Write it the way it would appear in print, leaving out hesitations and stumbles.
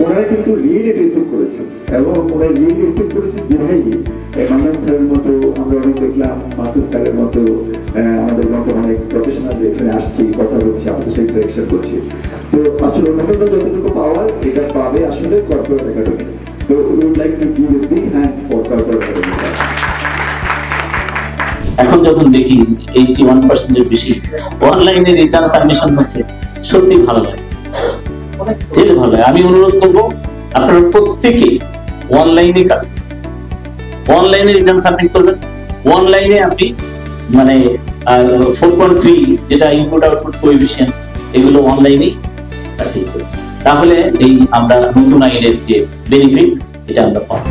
ওনারা কিন্তু really receive করেছেন এবং ওনারা রিয়েলি রিসিভ করেছেন বিধায়ী মান্নান স্যারের মতো আমরা অনেক দেখলাম, মাসুদ স্যারের মতো আমাদের মতো অনেক প্রফেশনাল এখানে আসছি, কথা বলছি, আমাদের সাথে ইন্টারেকশন করছি। তো আসলে অন্যতম যতটুকু পাওয়ার এটা পাবে আসলে কর্পোরেট একাডেমি। তো we would like to give a big hand for corporate academy. এখন যখন দেখি 81% এর বেশি অনলাইনে রিটার্ন সাবমিশন হচ্ছে, সত্যি ভালো লাগে, এটা ভালো লাগে। আমি অনুরোধ করবো আপনারা প্রত্যেকে অনলাইনে কাজ করুন, অনলাইনে রিটার্ন সাবমিট করবেন। অনলাইনে আপনি মানে 4.3 যেটা ইনপুট আউটপুট কোএফিসিয়েন্ট, এগুলো অনলাইনেই ঠিক করবেন, তাহলে এই আমরা নতুন আইনের যে বেনিফিট এটা আমরা পাবো।